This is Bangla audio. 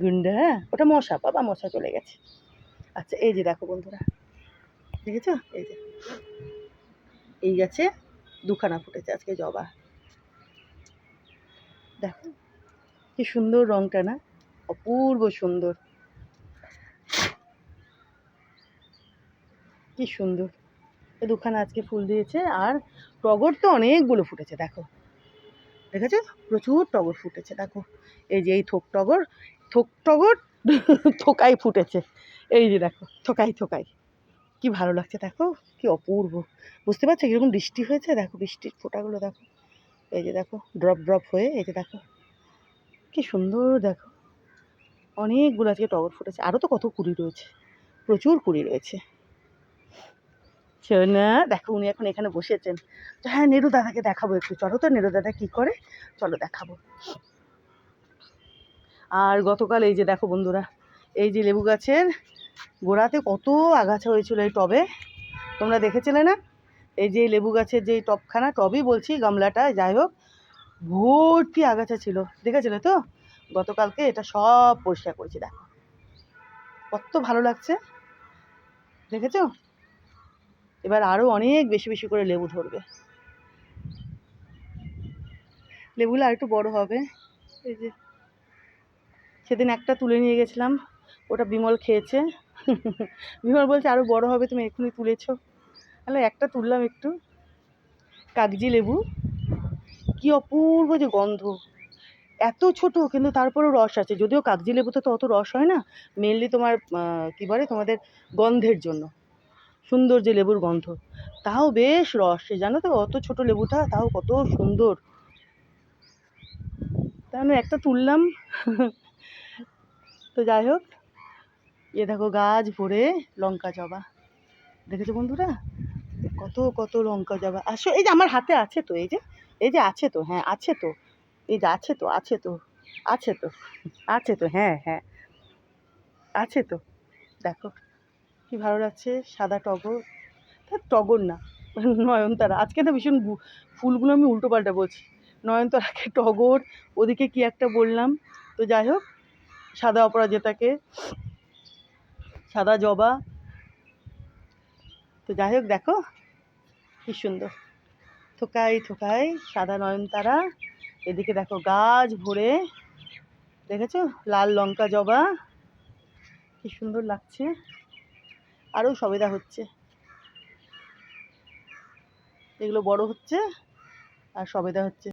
গুন্ডা, ওটা মশা, বাবা মশা চলে গেছে। আচ্ছা এই যে দেখো বন্ধুরা, দেখেছ? এই যে এই গাছে দুখানা ফুটেছে আজকে জবা। দেখো কি সুন্দর রংটা না, অপূর্ব সুন্দর, কি সুন্দর। এই দুখানা আজকে ফুল দিয়েছে। আর টগর তো অনেকগুলো ফুটেছে, দেখো দেখেছো, প্রচুর টগর ফুটেছে। দেখো এই যে এই থোক টগর, থোক টগর থোকাই ফুটেছে। এই যে দেখো থোকাই থোকাই, কি ভালো লাগছে দেখো, কি অপূর্ব। বুঝতে পারছো কীরকম বৃষ্টি হয়েছে? দেখো বৃষ্টির ফোঁটাগুলো দেখো, এই যে দেখো ড্রপ ড্রপ হয়ে, এই যে দেখো কি সুন্দর। দেখো অনেকগুলো আজকে টগর ফুটেছে, আরও তো কত কুড়ি রয়েছে, প্রচুর কুড়ি রয়েছে। শোনা দেখো, উনি এখন এখানে বসেছেন। তো হ্যাঁ, নেড়ু দাদাকে দেখাবো একটু, চলো তো নেড়ু দাদা কী করে, চলো দেখাবো। আর গতকাল এই যে দেখো বন্ধুরা, এই যে লেবু গাছের গোড়াতে কত আগাছা হয়েছিল এই টবে, তোমরা দেখেছিলে না? এই যে লেবু গাছের যে টবখানা, টবই বলছি, গামলাটা যাই হোক, ভর্তি আগাছা ছিল, দেখেছিলে তো? গতকালকে এটা সব পরিষ্কার করেছি, দেখো কত ভালো লাগছে, দেখেছো? এবার আরও অনেক বেশি বেশি করে লেবু ধরবে, লেবুগুলো আর একটু বড় হবে। এই যে সেদিন একটা তুলে নিয়ে গেছিলাম, ওটা বিমল খেয়েছে। বিমল বলছে আরও বড় হবে, তুমি এক্ষুনি তুলেছো। তাহলে একটা তুললাম একটু, কাগজি লেবু, কি অপূর্ব যে গন্ধ, এত ছোট কিন্তু তারপরেও রস আছে। যদিও কাগজি লেবুতে তো অত রস হয় না, মেনলি তোমার কী বলে তোমাদের গন্ধের জন্য, সুন্দর যে লেবুর গন্ধ, তাও বেশ রস, জানো তো? অত ছোট লেবুটা তাও কত সুন্দর। তাই আমি একটা তুললাম। তো যাই হোক, এ দেখো গাছ ভরে লঙ্কা জবা, দেখেছো বন্ধুরা? কত কত লঙ্কা জবা। আসো, এই যে আমার হাতে আছে তো, এই যে এই যে আছে তো, হ্যাঁ আছে তো, এই যে আছে তো, আছে তো, আছে তো, আছে তো, হ্যাঁ হ্যাঁ আছে তো। দেখো কি ভালো লাগছে, সাদা টগর, টগর না, নয়নতারা। আজকে তো ভীষণ ফুলগুলো আমি উল্টো পাল্টা বলছি, নয়নতারাকে টগর, ওদিকে কি একটা বললাম। তো যাই হোক, সাদা অপরাজিতাকে সাদা জবা। তো যাই হোক দেখো কি সুন্দর, থোকাই থোকাই সাদা নয়নতারা, এদিকে দেখো গাছ ভরে, দেখেছো লাল লঙ্কা জবা, কি সুন্দর লাগছে। আরও সবেদা হচ্ছে, এগুলো বড় হচ্ছে আর সবেদা হচ্ছে।